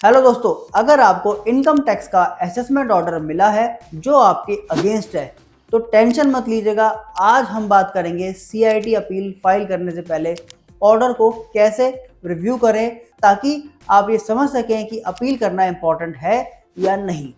Hello दोस्तों, अगर आपको इनकम टैक्स का असेसमेंट ऑर्डर मिला है जो आपके अगेंस्ट है तो टेंशन मत लीजिएगा। आज हम बात करेंगे सीआईटी अपील फाइल करने से पहले ऑर्डर को कैसे रिव्यू करें ताकि आप ये समझ सकें कि अपील करना इंपॉर्टेंट है या नहीं।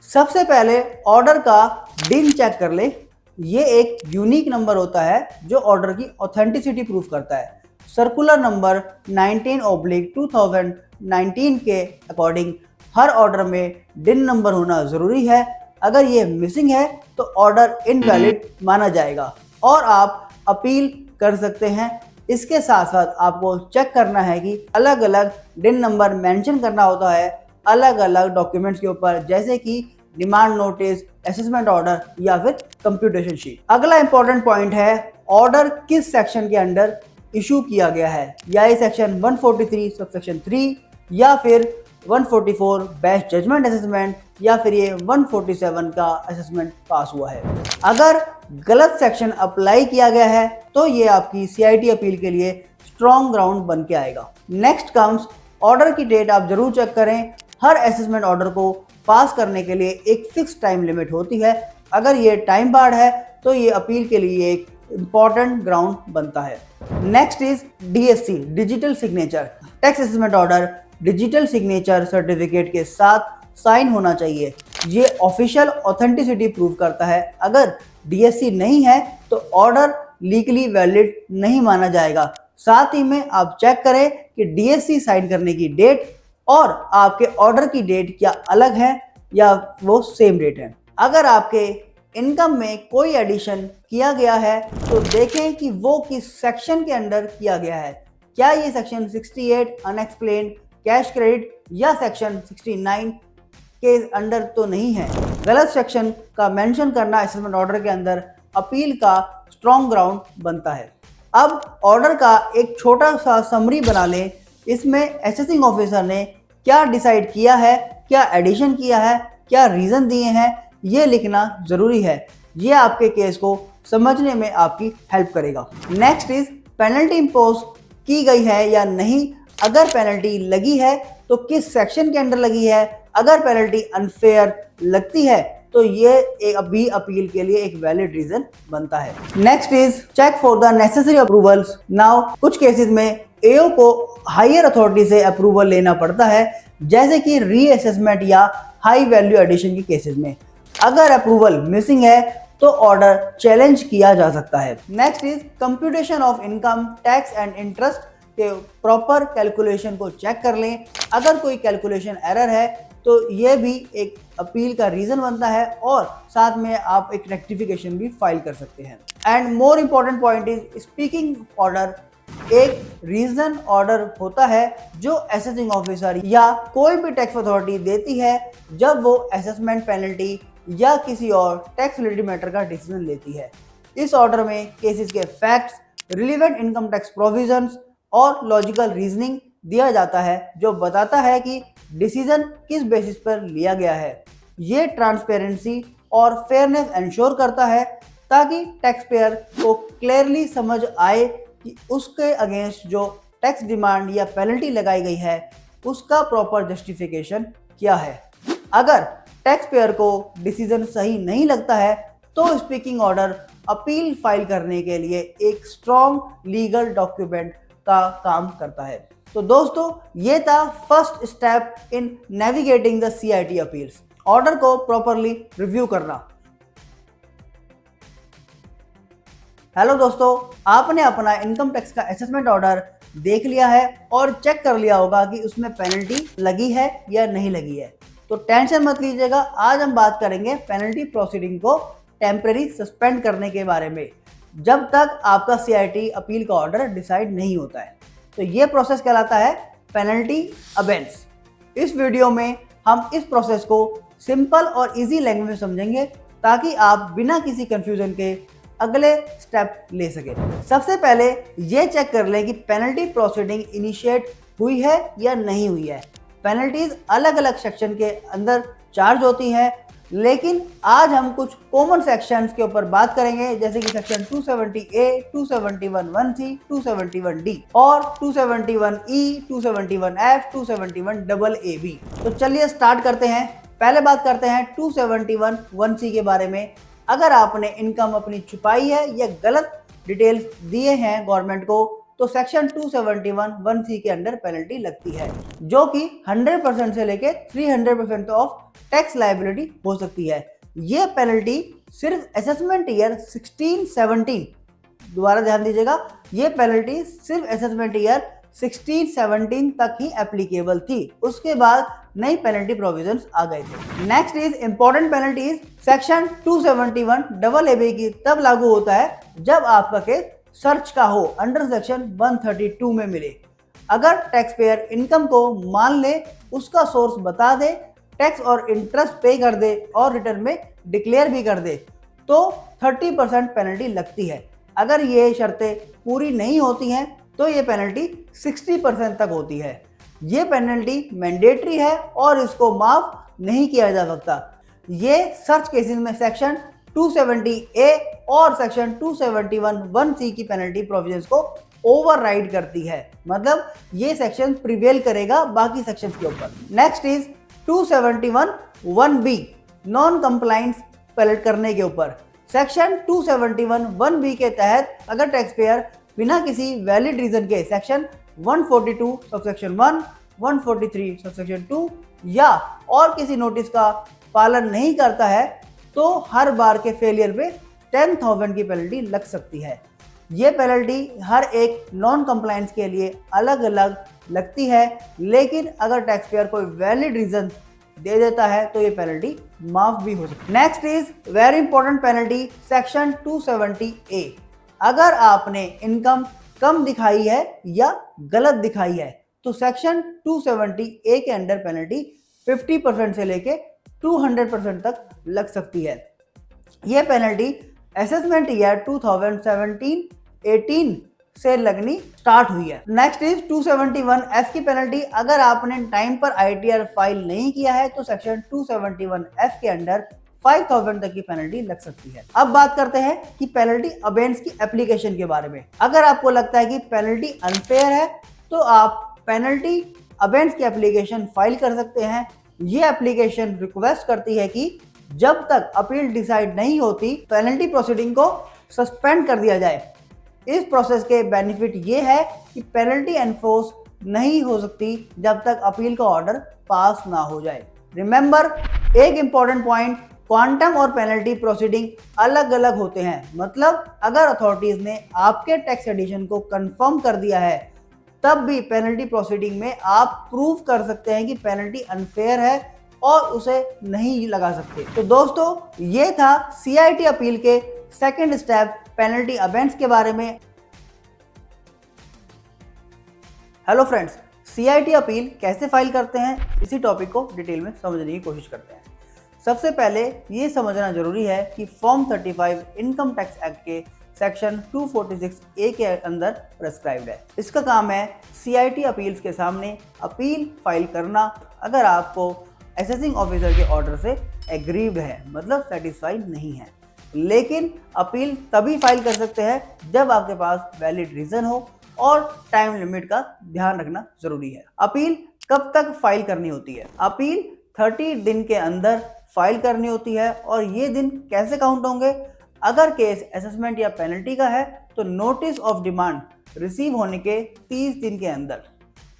सबसे पहले ऑर्डर का डिन चेक कर ले। ये एक यूनिक नंबर होता है जो ऑर्डर की ऑथेंटिसिटी प्रूफ करता है। सर्कुलर नंबर 19/2019 के अकॉर्डिंग हर ऑर्डर में डिन नंबर होना ज़रूरी है। अगर ये मिसिंग है तो ऑर्डर इनवैलिड माना जाएगा और आप अपील कर सकते हैं। इसके साथ साथ आपको चेक करना है कि अलग अलग डिन नंबर मेंशन करना होता है अलग अलग डॉक्यूमेंट्स के ऊपर, जैसे कि डिमांड नोटिस, असेसमेंट ऑर्डर या फिर कंप्यूटेशन शीट। अगला इंपॉर्टेंट पॉइंट है ऑर्डर किस सेक्शन के अंडर इशू किया गया है, या ये सेक्शन 143 सबसेक्शन 3 या फिर 144 बेस्ट जजमेंट असेसमेंट या फिर ये 147 का असेसमेंट पास हुआ है। अगर गलत सेक्शन अप्लाई किया गया है तो ये आपकी सीआईटी अपील के लिए स्ट्रॉन्ग ग्राउंड बन के आएगा। नेक्स्ट कम्स ऑर्डर की डेट। आप जरूर चेक करें, हर असेसमेंट ऑर्डर को पास करने के लिए एक फिक्स टाइम लिमिट होती है। अगर ये टाइम बार्ड है तो ये अपील के लिए एक इंपॉर्टेंट ग्राउंड बनता है। Next is DSC, digital signature. Tax assessment order digital signature certificate के साथ साइन होना चाहिए। ये ऑफिशियल ऑथेंटिसिटी प्रूव करता है। अगर डीएससी नहीं है तो ऑर्डर लीगली वैलिड नहीं माना जाएगा। साथ ही में आप चेक करें कि डीएससी साइन करने की डेट और आपके ऑर्डर की डेट क्या अलग है या वो सेम डेट है। अगर आपके इनकम में कोई एडिशन किया गया है तो देखें कि वो किस सेक्शन के अंडर किया गया है। क्या ये सेक्शन 68 अनएक्सप्लेन्ड कैश क्रेडिट या सेक्शन 69 के अंडर तो नहीं है। गलत सेक्शन का मेंशन करना असेसमेंट ऑर्डर के अंदर अपील का स्ट्रॉन्ग ग्राउंड बनता है। अब ऑर्डर का एक छोटा सा समरी बना लें। इसमें असेसिंग ऑफिसर ने क्या डिसाइड किया है, क्या एडिशन किया है, क्या रीज़न दिए हैं, ये लिखना ज़रूरी है। ये आपके केस को समझने में आपकी हेल्प करेगा। नेक्स्ट इज पेनल्टी इम्पोज की गई है या नहीं। अगर पेनल्टी लगी है तो किस सेक्शन के अंडर लगी है। अगर पेनल्टी अनफेयर लगती है तो ये अभी अपील के लिए एक वैलिड रीजन बनता है। Next is check for the necessary approvals. Now कुछ केसेस में एओ को हायर अथॉरिटी से अप्रूवल लेना पड़ता है, जैसे कि रीअसेसमेंट या हाई वैल्यू एडिशन के केसेस में। अगर अप्रूवल मिसिंग है तो ऑर्डर चैलेंज किया जा सकता है। Next is computation of income tax and interest के प्रॉपर कैलकुलेशन को चेक कर लें। अगर कोई कैलकुलेशन एरर है तो ये भी एक अपील का रीजन बनता है और साथ में आप एक रेक्टिफिकेशन भी फाइल कर सकते हैं। And more important point is speaking order. एक रीजन ऑर्डर होता है जो असेसिंग ऑफिसर या कोई भी टैक्स अथॉरिटी देती है जब वो असेसमेंट पेनल्टी या किसी और टैक्स रिलेटेड मैटर का डिसीजन लेती है। इस ऑर्डर में केसेस के facts, relevant income tax provisions और लॉजिकल रीजनिंग दिया जाता है जो बताता है कि डिसीजन किस बेसिस पर लिया गया है। ये ट्रांसपेरेंसी और फेयरनेस इंश्योर करता है ताकि टैक्स पेयर को क्लियरली समझ आए कि उसके अगेंस्ट जो टैक्स डिमांड या पेनल्टी लगाई गई है उसका प्रॉपर जस्टिफिकेशन क्या है। अगर टैक्स पेयर को डिसीजन सही नहीं लगता है तो स्पीकिंग ऑर्डर अपील फाइल करने के लिए एक स्ट्रॉन्ग लीगल डॉक्यूमेंट का काम करता है। तो दोस्तों, ये था first step in navigating the CIT appeals, order को प्रॉपरली रिव्यू करना। हेलो दोस्तों, आपने अपना इनकम टैक्स का असेसमेंट ऑर्डर देख लिया है और चेक कर लिया होगा कि उसमें पेनल्टी लगी है या नहीं लगी है। तो टेंशन मत लीजिएगा, आज हम बात करेंगे पेनल्टी प्रोसीडिंग को टेम्परेरी सस्पेंड करने के बारे में, जब तक आपका सीआईटी अपील का ऑर्डर डिसाइड नहीं होता है। तो ये प्रोसेस कहलाता है पेनल्टी अबेंस। इस वीडियो में हम इस प्रोसेस को सिंपल और इजी लैंग्वेज में समझेंगे ताकि आप बिना किसी कंफ्यूजन के अगले स्टेप ले सके। सबसे पहले ये चेक कर लें कि पेनल्टी प्रोसीडिंग इनिशिएट हुई है या नहीं हुई है। पेनल्टीज अलग अलग सेक्शन के अंदर चार्ज होती हैं। लेकिन आज हम कुछ कॉमन सेक्शंस के ऊपर बात करेंगे, जैसे कि सेक्शन 270A, 271(1)(c), 271D और 271E, 271F, 271AA। तो चलिए स्टार्ट करते हैं। पहले बात करते हैं 271(1)(c) के बारे में। अगर आपने इनकम अपनी छुपाई है या गलत डिटेल्स दिए हैं गवर्नमेंट को, तो सेक्शन 271(1)(c) के अंडर पेनल्टी लगती है, जो कि 100% से लेके 300% ऑफ टैक्स लायबिलिटी हो सकती है। ये पेनल्टी सिर्फ असेसमेंट ईयर 16-17, दोबारा ध्यान दीजिएगा, ये पेनल्टी सिर्फ असेसमेंट ईयर 16-17 तक ही एप्लीकेबल थी। उसके बाद नई पेनल्टी प्रोविजंस आ गए थे। Next is important penalties. Section 271AA की तब लागू होता है जब आपका केस सर्च का हो, अंडर सेक्शन 132 में मिले। अगर टैक्स पेयर इनकम को मान ले, उसका सोर्स बता दे, टैक्स और इंटरेस्ट पे कर दे और रिटर्न में डिक्लेयर भी कर दे, तो 30% पेनल्टी लगती है। अगर ये शर्तें पूरी नहीं होती हैं तो ये पेनल्टी 60% तक होती है। ये पेनल्टी मैंडेटरी है और इसको माफ नहीं किया जा सकता। ये सर्च केसेस में सेक्शन 270A और सेक्शन 271(1)(c) की पेनल्टी प्रोविजंस को ओवरराइड करती है, मतलब ये सेक्शन प्रिवेल करेगा बाकी सेक्शंस के ऊपर। Next is 271(1)(b) non compliance पलट करने के ऊपर। सेक्शन 271(1)(b) के तहत अगर टैक्स पेयर बिना किसी वैलिड रीजन के सेक्शन 142 सबसेक्शन 1, 143 सबसेक्शन 2 या और किसी नोटिस का पालन नहीं करता है, तो हर बार के फेलियर पे 10,000 की पेनल्टी लग सकती है। ये पेनल्टी हर एक नॉन कंप्लायंस के लिए अलग अलग लगती है, लेकिन अगर टैक्स पेयर कोई वैलिड रीजन दे देता है तो ये पेनल्टी माफ भी हो सकती है। Next is very important penalty, section 270A। अगर आपने इनकम कम दिखाई है या गलत दिखाई है, तो सेक्शन 270A के अंडर पेनल्टी 50% से लेके 200% तक लग सकती है। यह पेनल्टी असेसमेंट ईयर 2017-18 से लगनी स्टार्ट हुई है। नेक्स्ट इज 271F की पेनल्टी। अगर आपने टाइम पर ITR फाइल नहीं किया है तो सेक्शन 271F के अंडर 5,000 तक की पेनल्टी लग सकती है। अब बात करते हैं कि पेनल्टी अबेंस की एप्लीकेशन के बारे में। अगर आपको लगता है कि पेनल्टी अनफेयर है तो आप पेनल्टी अबेंस की एप्लीकेशन फाइल कर सकते हैं। ये एप्लीकेशन रिक्वेस्ट करती है कि जब तक अपील डिसाइड नहीं होती, पेनल्टी प्रोसीडिंग को सस्पेंड कर दिया जाए। इस प्रोसेस के बेनिफिट ये है कि पेनल्टी एनफोर्स नहीं हो सकती जब तक अपील का ऑर्डर पास ना हो जाए। रिमेंबर, एक इंपॉर्टेंट पॉइंट, क्वांटम और पेनल्टी प्रोसीडिंग अलग अलग होते हैं। मतलब अगर अथॉरिटीज ने आपके टैक्स एडिशन को कंफर्म कर दिया है, तब भी पेनल्टी प्रोसीडिंग में आप प्रूव कर सकते हैं कि पेनल्टी अनफेयर है और उसे नहीं लगा सकते। तो दोस्तों, ये था CIT अपील के सेकंड स्टेप पेनल्टी अबेंस के बारे में। हेलो फ्रेंड्स, CIT अपील कैसे फाइल करते हैं, इसी टॉपिक को डिटेल में समझने की कोशिश करते हैं। सबसे पहले ये समझना जरूरी है कि फॉर्म 35 इनकम टैक्स एक्ट के सेक्शन 246A के अंदर प्रेस्क्राइब्ड है। इसका काम है CIT अपील्स के सामने अपील फाइल करना अगर आपको असेसिंग ऑफिसर के ऑर्डर से एग्रीव्ड है, मतलब सेटिस्फाइड नहीं है। लेकिन अपील तभी फाइल कर सकते हैं जब आपके पास वैलिड रीजन हो और टाइम लिमिट का ध्यान रखना जरूरी है। अपील कब तक फाइल करनी होती है? अपील 30 दिन के अंदर फाइल करनी होती है। और ये दिन कैसे काउंट होंगे? अगर केस असेसमेंट या पेनल्टी का है तो नोटिस ऑफ डिमांड रिसीव होने के 30 दिन के अंदर।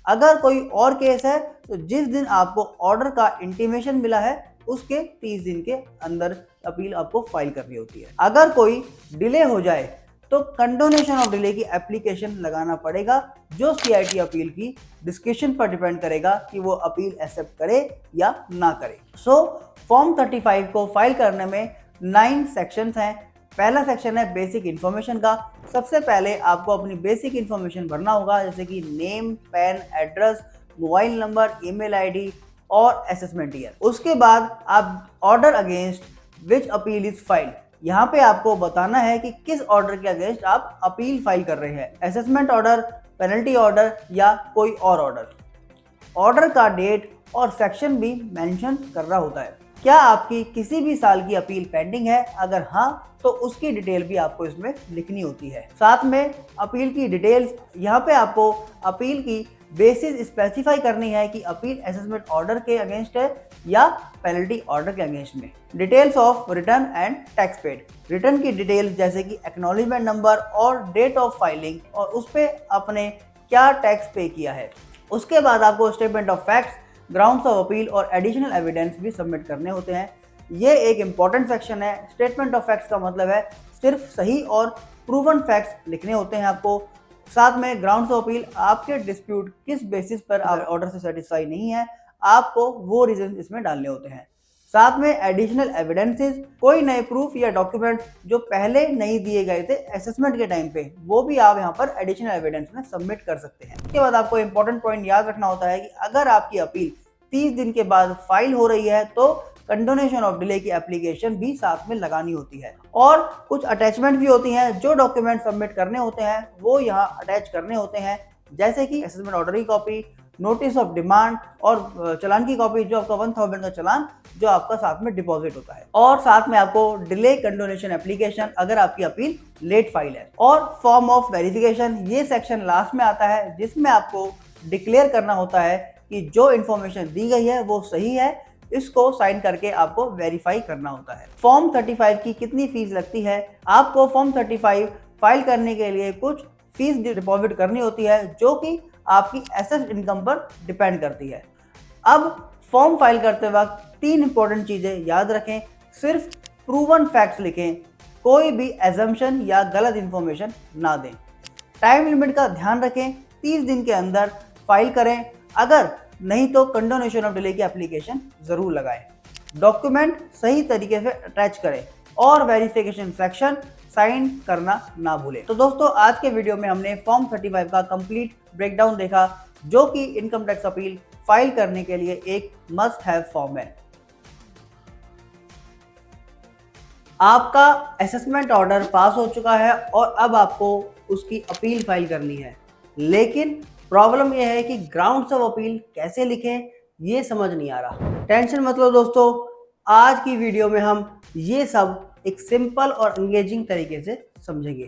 अगर कोई और केस है तो जिस दिन आपको ऑर्डर का इंटीमेशन मिला है उसके 30 दिन के अंदर अपील आपको फाइल करनी होती है। अगर कोई डिले हो जाए तो कंडोनेशन ऑफ डिले की एप्लीकेशन लगाना पड़ेगा, जो CIT अपील की डिस्क्रिप्शन पर डिपेंड करेगा कि वो अपील एक्सेप्ट करे या ना करे। फॉर्म 35 को फाइल करने में 9 सेक्शंस हैं। पहला सेक्शन है बेसिक इन्फॉर्मेशन का। सबसे पहले आपको अपनी बेसिक इन्फॉर्मेशन भरना होगा, जैसे कि name, pan, address, mobile number, email ID और असेसमेंट ईयर। उसके बाद आप order against which appeal is filed, यहाँ पे आपको बताना है कि किस ऑर्डर के अगेंस्ट आप अपील फाइल कर रहे हैं, असेसमेंट ऑर्डर, पेनल्टी ऑर्डर या कोई और ऑर्डर। ऑर्डर का डेट और सेक्शन भी मेंशन करना होता है। क्या आपकी किसी भी साल की अपील पेंडिंग है? अगर हाँ, तो उसकी डिटेल भी आपको इसमें लिखनी होती है। साथ में अपील की डिटेल्स, यहाँ पे आपको अपील की बेसिस स्पेसिफाई करनी है कि अपील असेसमेंट ऑर्डर के अगेंस्ट है या पेनल्टी ऑर्डर के अगेंस्ट में। Details of return and tax paid, return की डिटेल्स जैसे कि एक्नॉलेजमेंट नंबर और डेट ऑफ फाइलिंग और उस पर आपने क्या टैक्स पे किया है। उसके बाद आपको statement of facts, grounds of appeal और एडिशनल एविडेंस भी सबमिट करने होते हैं। ये एक इंपॉर्टेंट सेक्शन है। स्टेटमेंट ऑफ फैक्ट्स का मतलब है सिर्फ सही और प्रूवन फैक्ट्स लिखने होते हैं आपको। साथ में ग्राउंड्स ऑफ अपील, आपके डिस्प्यूट किस बेसिस पर आप ऑर्डर से सेटिस्फाई नहीं है, आपको वो रीजन इसमें डालने होते हैं। साथ में एडिशनल एविडेंसेस, कोई नए प्रूफ या डॉक्यूमेंट जो पहले नहीं दिए गए थे असेसमेंट के टाइम पे, वो भी आप यहाँ पर एडिशनल एविडेंस में सबमिट कर सकते हैं। उसके बाद आपको इंपॉर्टेंट पॉइंट याद रखना होता है कि अगर आपकी अपील 30 दिन के बाद फाइल हो रही है तो कंडोनेशन ऑफ डिले की एप्लीकेशन भी साथ में लगानी होती है। और कुछ अटैचमेंट भी होती हैं, जो डॉक्यूमेंट सबमिट करने होते हैं वो यहाँ अटैच करने होते हैं, जैसे कि असेसमेंट ऑर्डर की कॉपी, नोटिस ऑफ डिमांड और चलान की कॉपी, जो आपका 1000 का चलान जो आपका साथ में डिपॉजिट होता है। और साथ में आपको डिले कंडोनेशन एप्लीकेशन अगर आपकी अपील लेट फाइल है। और फॉर्म ऑफ वेरिफिकेशन, ये सेक्शन लास्ट में आता है जिसमें आपको डिक्लेयर करना होता है कि जो इन्फॉर्मेशन दी गई है वो सही है, इसको साइन करके आपको वेरीफाई करना होता है। फॉर्म 35 की कितनी फीस लगती है? आपको फॉर्म 35 फाइल करने के लिए कुछ फीस डिपॉजिट करनी होती है जो कि आपकी एसेस्ड इनकम पर डिपेंड करती है। अब फॉर्म फाइल करते वक्त 3 इंपॉर्टेंट चीजें याद रखें। सिर्फ प्रूवन फैक्ट्स लिखें, कोई भी एजम्पशन या गलत इंफॉर्मेशन ना दें। टाइम लिमिट का ध्यान रखें, 30 दिन के अंदर फाइल करें, अगर नहीं तो कंडोनेशन ऑफ डिले की एप्लीकेशन जरूर लगाएं। डॉक्यूमेंट सही तरीके से अटैच करें और वेरिफिकेशन सेक्शन साइन करना ना भूलें। तो दोस्तों, आज के वीडियो में हमने फॉर्म 35 का कंप्लीट ब्रेकडाउन देखा, जो कि इनकम टैक्स अपील फाइल करने के लिए एक मस्ट हैव फॉर्म है। आपका असेसमेंट ऑर्डर पास हो चुका है और अब आपको उसकी अपील फाइल करनी है, लेकिन प्रॉब्लम यह है कि ग्राउंड्स ऑफ अपील कैसे लिखें ये समझ नहीं आ रहा। टेंशन मत लो दोस्तों, आज की वीडियो में हम ये सब एक सिंपल और एंगेजिंग तरीके से समझेंगे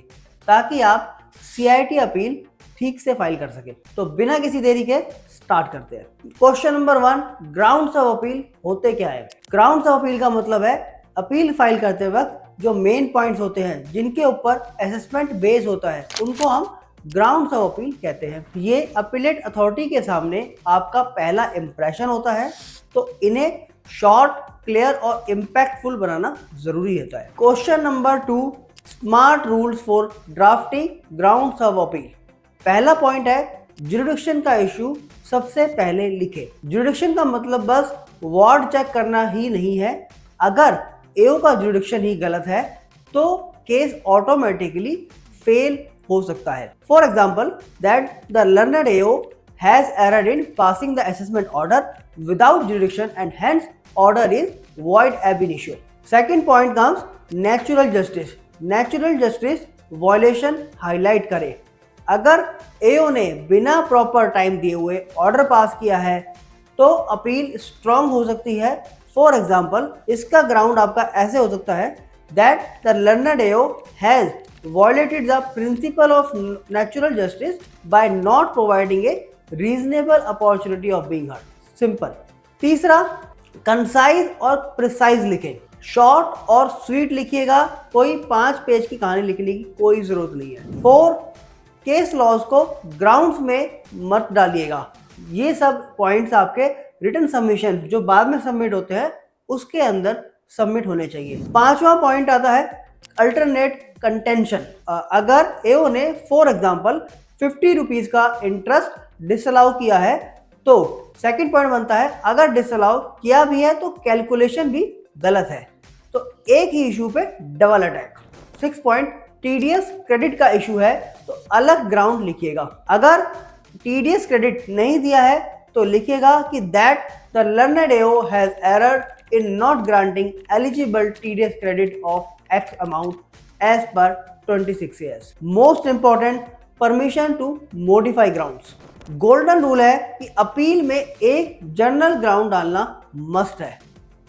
ताकि आप CIT अपील ठीक से फाइल कर सके। तो बिना किसी देरी के स्टार्ट करते हैं। Question number 1, grounds of appeal होते क्या है? ग्राउंड्स ऑफ अपील का मतलब है अपील फाइल करते वक्त जो मेन पॉइंट्स होते हैं जिनके ऊपर असेसमेंट बेस होता है, उनको हम ग्राउंड्स ऑफ अपील कहते हैं। ये अपीलेट अथॉरिटी के सामने आपका पहला इंप्रेशन होता है, तो इन्हें शॉर्ट, क्लियर और इम्पैक्टफुल बनाना जरूरी होता है। Question number 2, smart rules for drafting grounds of appeal. पहला पॉइंट है जुरिडिक्शन का इशू सबसे पहले लिखे। जुरिडिक्शन का मतलब बस वार्ड चेक करना ही नहीं है। अगर AO का जुरिडिक्शन ही गलत है तो केस ऑटोमेटिकली फेल हो सकता है। For example, that the learned AO has erred in passing the assessment order without jurisdiction and hence order is void ab initio. Second point comes natural justice. Natural justice violation highlight करे। अगर AO ने बिना proper time दिए हुए order pass किया है तो appeal strong हो सकती है। फॉर एग्जाम्पल, इसका ग्राउंड आपका ऐसे हो सकता है that the learned AO has violated the principle of natural justice by not providing a reasonable opportunity of being heard. Simple. तीसरा, कंसाइज और प्रिसाइज लिखें। शॉर्ट और स्वीट लिखिएगा, कोई 5 पेज की कहानी लिखने की कोई जरूरत नहीं है। 4, केस लॉज को ग्राउंड्स में मत डालिएगा। ये सब पॉइंट्स आपके रिटन सबमिशन जो बाद में सबमिट होते हैं उसके अंदर सबमिट होने चाहिए। 5वां पॉइंट आता है अल्टरनेट कंटेंशन। अगर AO ने फॉर एग्जाम्पल 50 रुपीज का इंटरेस्ट डिसअलाउ किया है तो सेकंड पॉइंट बनता है अगर डिसअलाउ किया भी है तो कैलकुलेशन भी गलत है, तो एक ही इशू पे double attack. 6 point, TDS credit का इशू है तो अलग ग्राउंड लिखिएगा। अगर TDS क्रेडिट नहीं दिया है तो लिखिएगा कि that the learned AO has erred in not granting eligible TDS credit of X amount as per 26 years। Most important, permission to modify grounds. Golden rule है कि अपील में एक जनरल ग्राउंड डालना मस्ट है।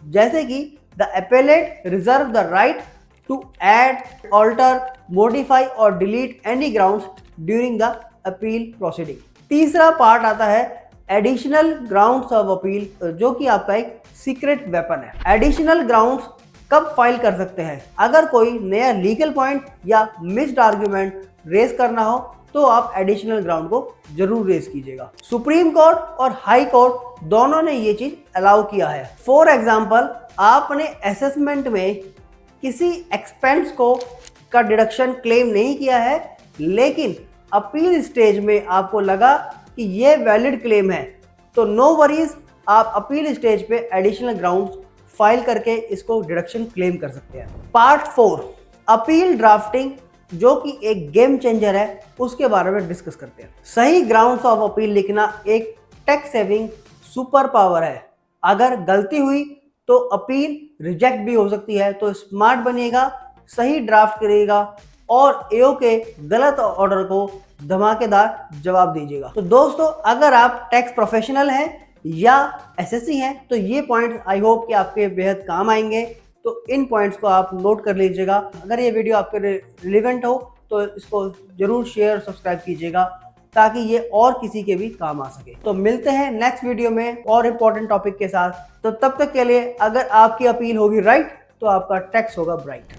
जैसे कि the appellate reserve the right to add, alter, modify और delete any grounds during the appeal proceeding. तीसरा पार्ट आता है एडिशनल ग्राउंड्स ऑफ अपील, जो कि आपका एक सीक्रेट वेपन है। एडिशनल ग्राउंड्स कब फाइल कर सकते हैं? अगर कोई नया लीगल पॉइंट या मिस्ड आर्ग्यूमेंट रेज करना हो तो आप एडिशनल ग्राउंड को जरूर रेज कीजिएगा। सुप्रीम कोर्ट और हाई कोर्ट दोनों ने ये चीज अलाउ किया है। फॉर एग्जाम्पल, आपने असेसमेंट में किसी एक्सपेंस को का डिडक्शन क्लेम नहीं किया है, लेकिन अपील स्टेज में आपको लगा कि ये वैलिड क्लेम है, तो नो वरीज, आप अपील स्टेज पे एडिशनल ग्राउंड्स फाइल करके इसको डिडक्शन क्लेम कर सकते हैं। पार्ट 4, अपील ड्राफ्टिंग, जो कि एक गेम चेंजर है, उसके बारे में डिस्कस करते हैं। सही ग्राउंड्स ऑफ अपील लिखना एक टेक्स्ट सेविंग सुपर पावर है। अगर गलती हुई तो अपील रिजेक्ट भी हो सकती है, तो स्मार्ट बनिएगा, सही ड्राफ्ट करिएगा और एओ के गलत ऑर्डर को धमाकेदार जवाब दीजिएगा। तो दोस्तों, अगर आप टैक्स प्रोफेशनल हैं या एसएससी हैं तो ये पॉइंट्स आई होप कि आपके बेहद काम आएंगे। तो इन पॉइंट्स को आप नोट कर लीजिएगा। अगर ये वीडियो आपके रिलेवेंट हो तो इसको जरूर शेयर सब्सक्राइब कीजिएगा, ताकि ये और किसी के भी काम आ सके। तो मिलते हैं नेक्स्ट वीडियो में और इम्पोर्टेंट टॉपिक के साथ। तो तब तक के लिए, अगर आपकी अपील होगी राइट तो आपका टैक्स होगा ब्राइट।